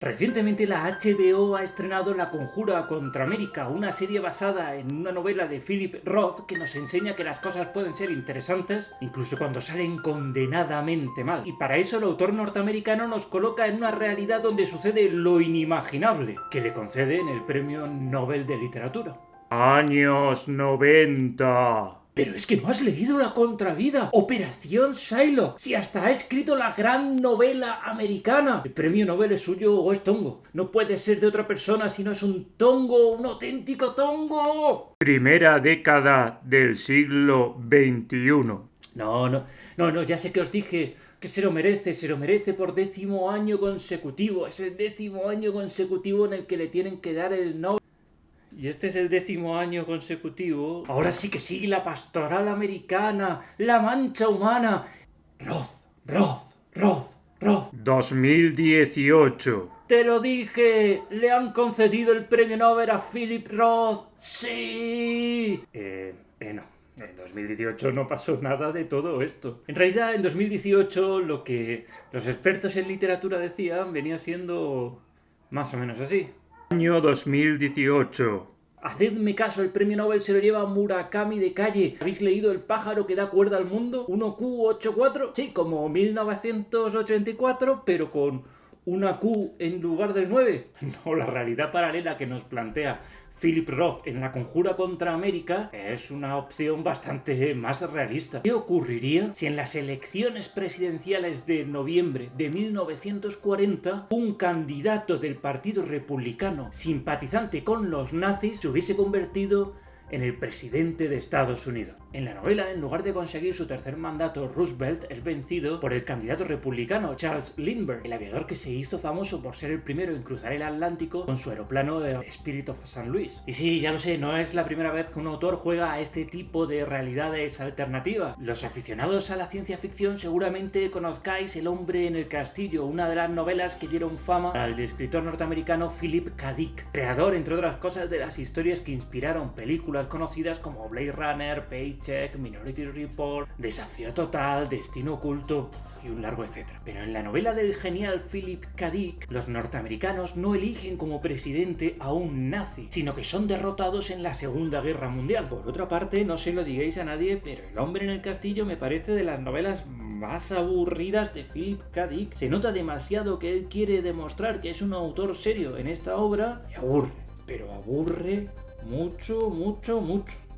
Recientemente la HBO ha estrenado La Conjura contra América, una serie basada en una novela de Philip Roth que nos enseña que las cosas pueden ser interesantes incluso cuando salen condenadamente mal. Y para eso el autor norteamericano nos coloca en una realidad donde sucede lo inimaginable, que le conceden el Premio Nobel de Literatura. Años 90. Pero es que no has leído La Contravida, Operación Shylock, si hasta ha escrito la gran novela americana. ¿El premio Nobel es suyo o es tongo? No puede ser de otra persona si no es un tongo, un auténtico tongo. Primera década del siglo XXI. No, ya sé que os dije que se lo merece por 10º año consecutivo. Es el 10º año consecutivo en el que le tienen que dar el Nobel. Y este es el 10º año consecutivo. Ahora sí que sí, la pastoral americana, la mancha humana. Roth. 2018. Te lo dije, le han concedido el premio Nobel a Philip Roth. Sí. No. En 2018 no pasó nada de todo esto. En realidad, en 2018 lo que los expertos en literatura decían venía siendo más o menos así. Año 2018. Hacedme caso, el premio Nobel se lo lleva Murakami de Calle. ¿Habéis leído El pájaro que da cuerda al mundo? 1Q84. Sí, como 1984, pero con una Q en lugar del 9. No, la realidad paralela que nos plantea Philip Roth en La Conjura contra América es una opción bastante más realista. ¿Qué ocurriría si en las elecciones presidenciales de noviembre de 1940 un candidato del Partido Republicano simpatizante con los nazis se hubiese convertido en el presidente de Estados Unidos? En la novela, en lugar de conseguir su tercer mandato, Roosevelt es vencido por el candidato republicano Charles Lindbergh, el aviador que se hizo famoso por ser el primero en cruzar el Atlántico con su aeroplano Spirit of St. Louis. Y sí, ya lo sé, no es la primera vez que un autor juega a este tipo de realidades alternativas. Los aficionados a la ciencia ficción seguramente conozcáis El hombre en el castillo, una de las novelas que dieron fama al escritor norteamericano Philip K. Dick, creador, entre otras cosas, de las historias que inspiraron películas conocidas como Blade Runner, Paycheck, Minority Report, Desafío Total, Destino Oculto y un largo etcétera. Pero en la novela del genial Philip K. Dick, los norteamericanos no eligen como presidente a un nazi, sino que son derrotados en la Segunda Guerra Mundial. Por otra parte, no se lo digáis a nadie, pero El hombre en el castillo me parece de las novelas más aburridas de Philip K. Dick. Se nota demasiado que él quiere demostrar que es un autor serio en esta obra y aburre, pero aburre mucho.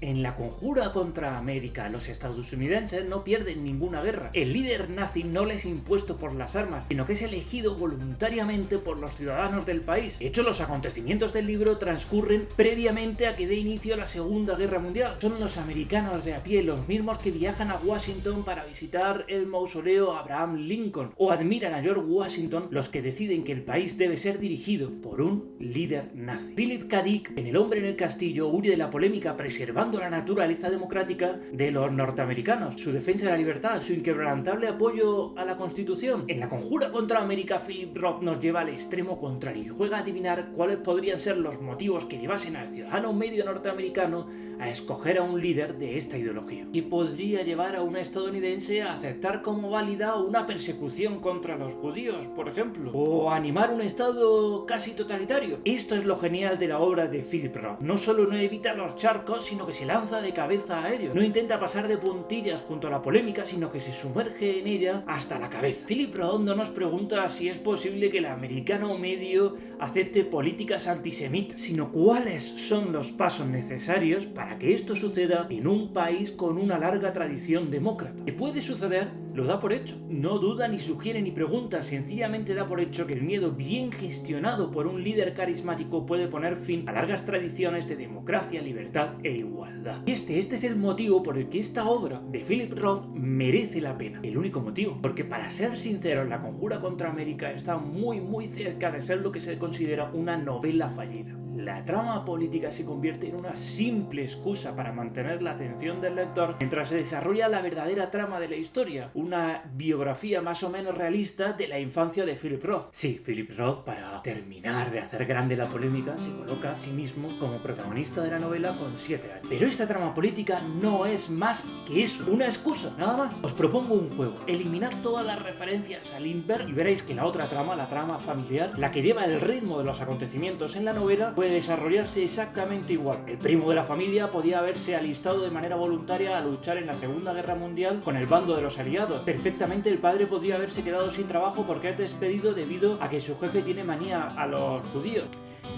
En La Conjura contra América, los estadounidenses no pierden ninguna guerra. El líder nazi no les es impuesto por las armas, sino que es elegido voluntariamente por los ciudadanos del país. De hecho, los acontecimientos del libro transcurren previamente a que dé inicio a la Segunda Guerra Mundial. Son los americanos de a pie, los mismos que viajan a Washington para visitar el mausoleo Abraham Lincoln o admiran a George Washington, los que deciden que el país debe ser dirigido por un líder nazi. Philip K. Dick, en El hombre en el castillo, huye de la polémica preservando la naturaleza democrática de los norteamericanos, su defensa de la libertad, su inquebrantable apoyo a la Constitución. En La Conjura contra América, Philip Roth nos lleva al extremo contrario y juega a adivinar cuáles podrían ser los motivos que llevasen al ciudadano medio norteamericano a escoger a un líder de esta ideología, y podría llevar a un estadounidense a aceptar como válida una persecución contra los judíos, por ejemplo, o a animar un estado casi totalitario. Esto es lo genial de la obra de Philip Roth. No solo no evita los charcos, sino que se lanza de cabeza a ellos. No intenta pasar de puntillas junto a la polémica, sino que se sumerge en ella hasta la cabeza. Philip Roth no nos pregunta si es posible que el americano medio acepte políticas antisemitas, sino cuáles son los pasos necesarios para que esto suceda en un país con una larga tradición demócrata. ¿Qué puede suceder? Lo da por hecho. No duda ni sugiere ni pregunta, sencillamente da por hecho que el miedo bien gestionado por un líder carismático puede poner fin a largas tradiciones de democracia, libertad e igualdad. Y este es el motivo por el que esta obra de Philip Roth merece la pena. El único motivo, porque para ser sinceros, La Conjura contra América está muy cerca de ser lo que se considera una novela fallida. la trama política se convierte en una simple excusa para mantener la atención del lector mientras se desarrolla la verdadera trama de la historia, una biografía más o menos realista de la infancia de Philip Roth. Sí, Philip Roth, para terminar de hacer grande la polémica, se coloca a sí mismo como protagonista de la novela con 7 años. Pero esta trama política no es más que eso, una excusa, nada más. Os propongo un juego, eliminad todas las referencias a Lindbergh y veréis que la otra trama, la trama familiar, la que lleva el ritmo de los acontecimientos en la novela, puede desarrollarse exactamente igual. El primo de la familia podía haberse alistado de manera voluntaria a luchar en la Segunda Guerra Mundial con el bando de los aliados. Perfectamente el padre podría haberse quedado sin trabajo porque es despedido debido a que su jefe tiene manía a los judíos.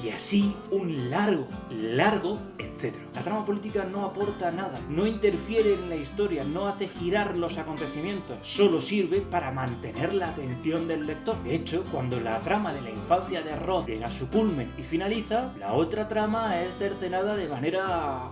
Y así un largo, etcétera. La trama política no aporta nada, no interfiere en la historia, no hace girar los acontecimientos, solo sirve para mantener la atención del lector. De hecho, cuando la trama de la infancia de Roth llega a su culmen y finaliza, la otra trama es cercenada de manera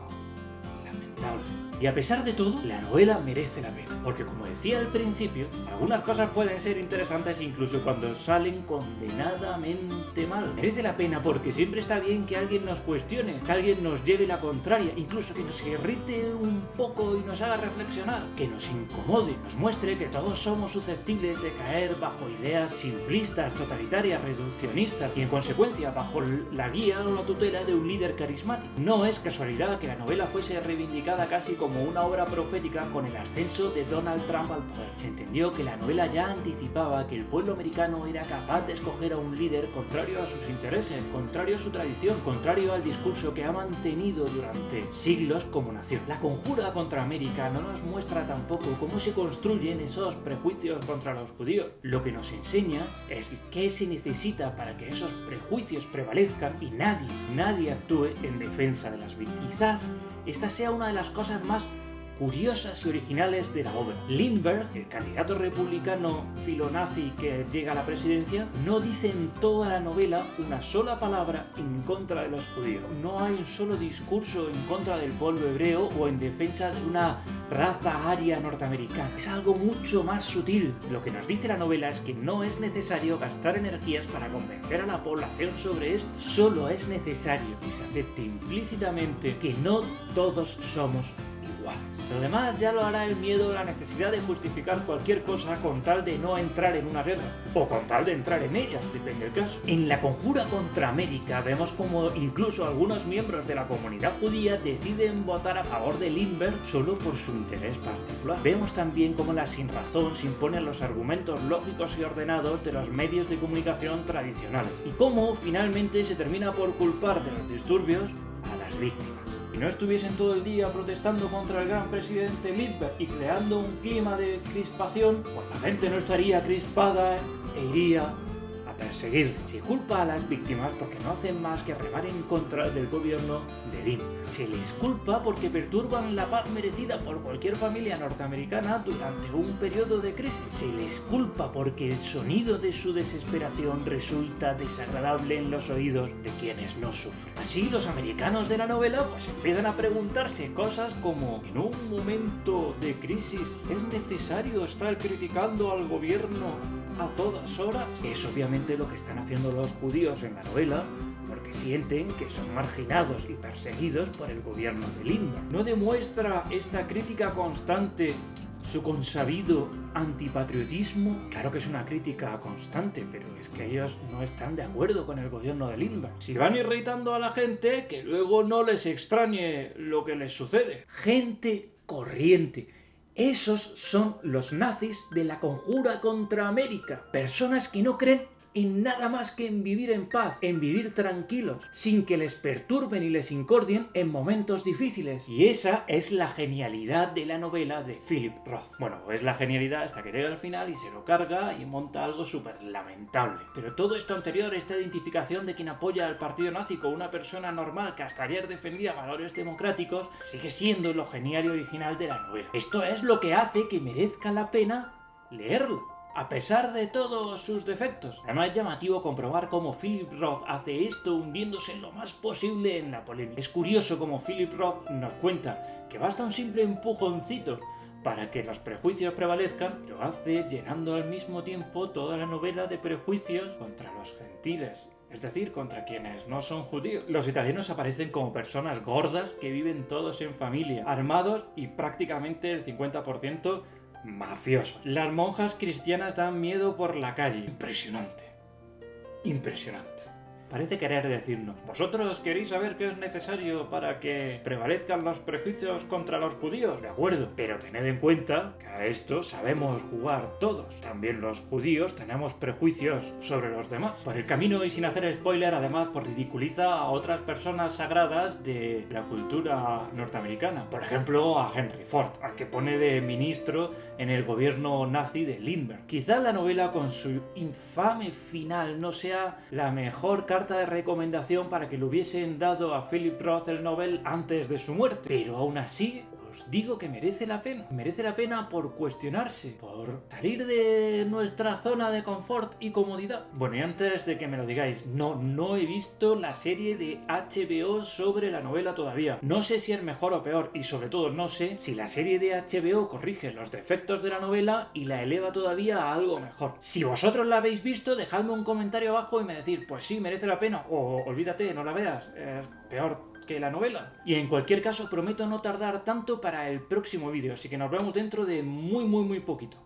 lamentable. Y a pesar de todo, la novela merece la pena, porque como decía al principio, algunas cosas pueden ser interesantes incluso cuando salen condenadamente mal. Merece la pena porque siempre está bien que alguien nos cuestione, que alguien nos lleve la contraria, incluso que nos irrite un poco y nos haga reflexionar, que nos incomode, nos muestre que todos somos susceptibles de caer bajo ideas simplistas, totalitarias, reduccionistas y en consecuencia bajo la guía o la tutela de un líder carismático. No es casualidad que la novela fuese reivindicada casi como una obra profética con el ascenso de Donald Trump al poder. Se entendió que la novela ya anticipaba que el pueblo americano era capaz de escoger a un líder contrario a sus intereses, contrario a su tradición, contrario al discurso que ha mantenido durante siglos como nación. La conjura contra América no nos muestra tampoco cómo se construyen esos prejuicios contra los judíos. Lo que nos enseña es qué se necesita para que esos prejuicios prevalezcan y nadie actúe en defensa de las víctimas. Quizás esta sea una de las cosas más curiosas y originales de la obra. Lindbergh, el candidato republicano filonazi que llega a la presidencia, no dice en toda la novela una sola palabra en contra de los judíos. No hay un solo discurso en contra del pueblo hebreo o en defensa de una raza aria norteamericana. Es algo mucho más sutil. Lo que nos dice la novela es que no es necesario gastar energías para convencer a la población sobre esto. Solo es necesario que se acepte implícitamente que no todos somos iguales. Lo demás ya lo hará el miedo o la necesidad de justificar cualquier cosa con tal de no entrar en una guerra, o con tal de entrar en ella, depende del caso. En la conjura contra América vemos como incluso algunos miembros de la comunidad judía deciden votar a favor de Lindbergh solo por su interés particular. Vemos también cómo la sinrazón se impone a los argumentos lógicos y ordenados de los medios de comunicación tradicionales, y cómo finalmente se termina por culpar de los disturbios a las víctimas. Si no estuviesen todo el día protestando contra el gran presidente Lindbergh y creando un clima de crispación, pues la gente no estaría crispada e iría a perseguir. Se culpa a las víctimas porque no hacen más que remar en contra del gobierno de Lindbergh. Se les culpa porque perturban la paz merecida por cualquier familia norteamericana durante un periodo de crisis. Se les culpa porque el sonido de su desesperación resulta desagradable en los oídos de quienes no sufren. Así los americanos de la novela pues empiezan a preguntarse cosas como: ¿en un momento de crisis es necesario estar criticando al gobierno a todas horas? Es obviamente lo que están haciendo los judíos en la novela, porque sienten que son marginados y perseguidos por el gobierno de Lindbergh. ¿No demuestra esta crítica constante su consabido antipatriotismo? Claro que es una crítica constante, pero es que ellos no están de acuerdo con el gobierno de Lindbergh. Si van irritando a la gente, que luego no les extrañe lo que les sucede. Gente corriente. Esos son los nazis de la conjura contra América. Personas que no creen en nada más que en vivir en paz, en vivir tranquilos, sin que les perturben y les incordien en momentos difíciles. Y esa es la genialidad de la novela de Philip Roth. Bueno, es la genialidad hasta que llega al final y se lo carga y monta algo súper lamentable. Pero todo esto anterior, esta identificación de quien apoya al partido nazi con una persona normal que hasta ayer defendía valores democráticos, sigue siendo lo genial y original de la novela. Esto es lo que hace que merezca la pena leerlo, a pesar de todos sus defectos. Además es llamativo comprobar cómo Philip Roth hace esto hundiéndose lo más posible en la polémica. Es curioso cómo Philip Roth nos cuenta que basta un simple empujoncito para que los prejuicios prevalezcan, lo hace llenando al mismo tiempo toda la novela de prejuicios contra los gentiles es decir, contra quienes no son judíos. Los italianos aparecen como personas gordas que viven todos en familia, armados y prácticamente el 50% mafiosos. Las monjas cristianas dan miedo por la calle. Impresionante. Impresionante. Parece querer decirnos, ¿vosotros queréis saber qué es necesario para que prevalezcan los prejuicios contra los judíos? De acuerdo, pero tened en cuenta que a esto sabemos jugar todos. También los judíos tenemos prejuicios sobre los demás. Por el camino y sin hacer spoiler, además, pues ridiculiza a otras personas sagradas de la cultura norteamericana. Por ejemplo, a Henry Ford, al que pone de ministro en el gobierno nazi de Lindbergh. Quizás la novela con su infame final no sea la mejor carta de recomendación para que le hubiesen dado a Philip Roth el Nobel antes de su muerte, pero aún así os digo que merece la pena. Merece la pena por cuestionarse, por salir de nuestra zona de confort y comodidad. Bueno, y antes de que me lo digáis, no he visto la serie de HBO sobre la novela todavía. No sé si es mejor o peor, y sobre todo no sé si la serie de HBO corrige los defectos de la novela y la eleva todavía a algo mejor. Si vosotros la habéis visto, dejadme un comentario abajo y me decís, pues sí, merece la pena, o olvídate, no la veas, es peor que la novela. Y en cualquier caso prometo no tardar tanto para el próximo vídeo, así que nos vemos dentro de muy poquito.